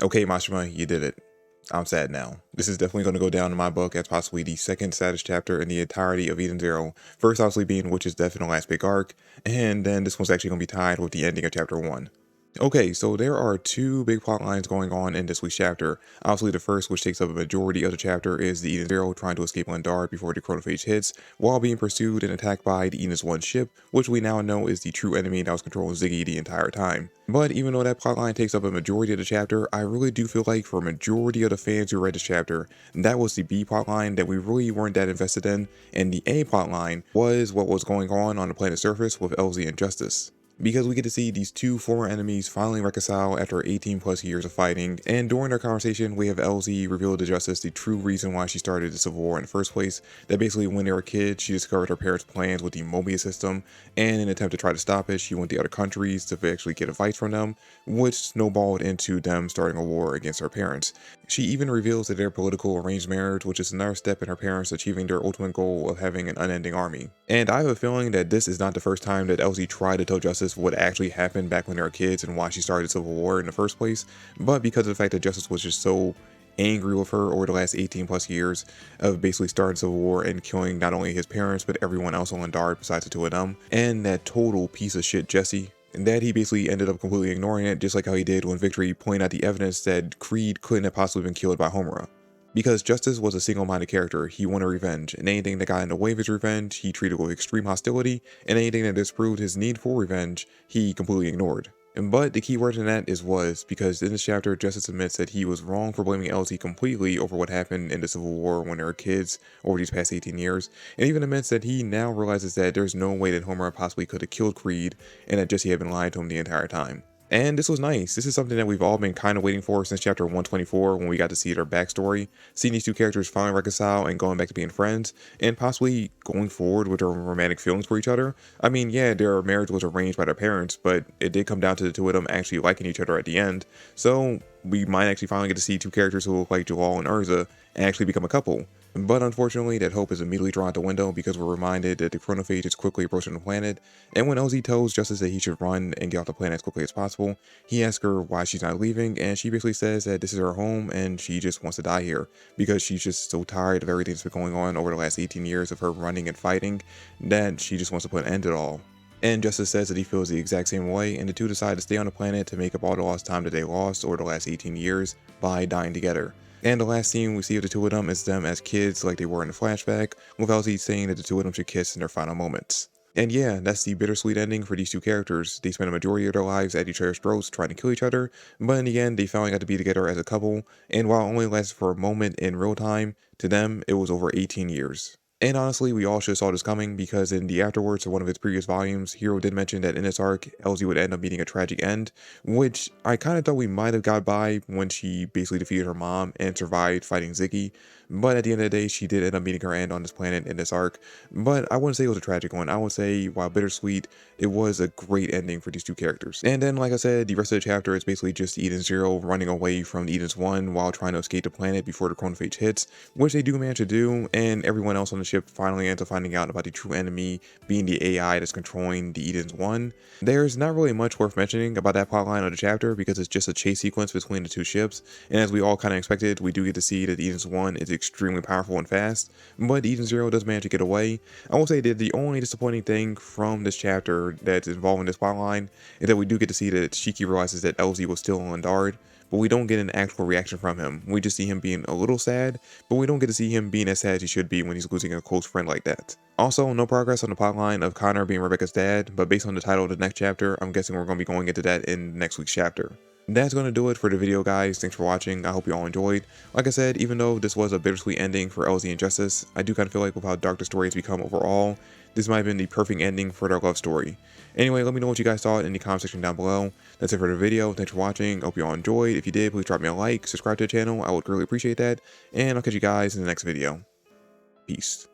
Okay, Mashima, you did it. I'm sad now. This is definitely going to go down in my book as possibly the second saddest chapter in the entirety of Eden Zero. First, obviously, being Witch's death in the last big arc, and then this one's actually going to be tied with the ending of chapter 1. Okay, so there are two big plot lines going on in this week's chapter. Obviously, the first, which takes up a majority of the chapter, is the Eden Zero trying to escape Undar before the chronophage hits, while being pursued and attacked by the Eden's One ship, which we now know is the true enemy that was controlling Ziggy the entire time. But even though that plotline takes up a majority of the chapter, I really do feel like for a majority of the fans who read this chapter, that was the B plotline that we really weren't that invested in, and the A plotline was what was going on the planet's surface with Elsie and Justice. Because we get to see these two former enemies finally reconcile after 18 plus years of fighting, and during their conversation we have Elsie reveal to Justice the true reason why she started the Civil War in the first place, that basically when they were kids she discovered her parents' plans with the Mobius system, and in an attempt to try to stop it she went to other countries to actually get advice from them, which snowballed into them starting a war against her parents. She even reveals that their political arranged marriage, which is another step in her parents achieving their ultimate goal of having an unending army. And I have a feeling that this is not the first time that Elsie tried to tell Justice what actually happened back when they were kids and why she started the Civil War in the first place, but because of the fact that Justice was just so angry with her over the last 18 plus years of basically starting Civil War and killing not only his parents but everyone else on Dart besides the two of them, and that total piece of shit Jesse, and that he basically ended up completely ignoring it, just like how he did when Victory pointed out the evidence that Creed couldn't have possibly been killed by Homura. Because Justice was a single-minded character, he wanted revenge, and anything that got in the way of his revenge, he treated with extreme hostility, and anything that disproved his need for revenge, he completely ignored. But the key word in that is was, because in this chapter, Justice admits that he was wrong for blaming Elsie completely over what happened in the Civil War when they were kids over these past 18 years, and even admits that he now realizes that there's no way that Homura possibly could have killed Creed, and that Jesse had been lying to him the entire time. And this was nice. This is something that we've all been kind of waiting for since chapter 124 when we got to see their backstory, seeing these two characters finally reconcile and going back to being friends, and possibly going forward with their romantic feelings for each other. I mean, yeah, their marriage was arranged by their parents, but it did come down to the two of them actually liking each other at the end, so we might actually finally get to see two characters who look like Jalal and Urza actually become a couple. But unfortunately, that hope is immediately thrown out the window because we're reminded that the chronophage is quickly approaching the planet, and when Elsie tells Justice that he should run and get off the planet as quickly as possible, he asks her why she's not leaving, and she basically says that this is her home and she just wants to die here because she's just so tired of everything that's been going on over the last 18 years of her running and fighting that she just wants to put an end to it all. And Justice says that he feels the exact same way, and the two decide to stay on the planet to make up all the lost time that they lost over the last 18 years by dying together. And the last scene we see of the two of them is them as kids like they were in the flashback, with Elsie saying that the two of them should kiss in their final moments. And yeah, that's the bittersweet ending for these two characters. They spent a majority of their lives at each other's throats trying to kill each other, but in the end they finally got to be together as a couple, and while it only lasted for a moment in real time, to them it was over 18 years. And honestly, we all should have saw this coming because in the afterwards of one of its previous volumes, Hero did mention that in this arc, Elsie would end up meeting a tragic end, which I kind of thought we might have got by when she basically defeated her mom and survived fighting Ziggy, but at the end of the day, she did end up meeting her end on this planet in this arc, but I wouldn't say it was a tragic one. I would say, while bittersweet, it was a great ending for these two characters. And then, like I said, the rest of the chapter is basically just Eden Zero running away from Eden's One while trying to escape the planet before the chronophage hits, which they do manage to do, and everyone else on the ship finally ends up finding out about the true enemy being the AI that's controlling the Eden's One. There's not really much worth mentioning about that plotline of the chapter because it's just a chase sequence between the two ships, and as we all kind of expected, we do get to see that Eden's One is extremely powerful and fast, but Eden Zero does manage to get away. I will say that the only disappointing thing from this chapter that's involving this plotline is that we do get to see that Shiki realizes that Elsie was still on Dard, but we don't get an actual reaction from him. We just see him being a little sad, but we don't get to see him being as sad as he should be when he's losing a close friend like that. Also, no progress on the plotline of Connor being Rebecca's dad, but based on the title of the next chapter, I'm guessing we're going to be going into that in next week's chapter. That's going to do it for the video, guys. Thanks for watching. I hope you all enjoyed. Like I said, even though this was a bittersweet ending for Elsie and Justice, I do kind of feel like with how dark the story has become overall, this might have been the perfect ending for their love story. Anyway, let me know what you guys thought in the comment section down below. That's it for the video. Thanks for watching. I hope you all enjoyed. If you did, please drop me a like, subscribe to the channel. I would greatly appreciate that. And I'll catch you guys in the next video. Peace.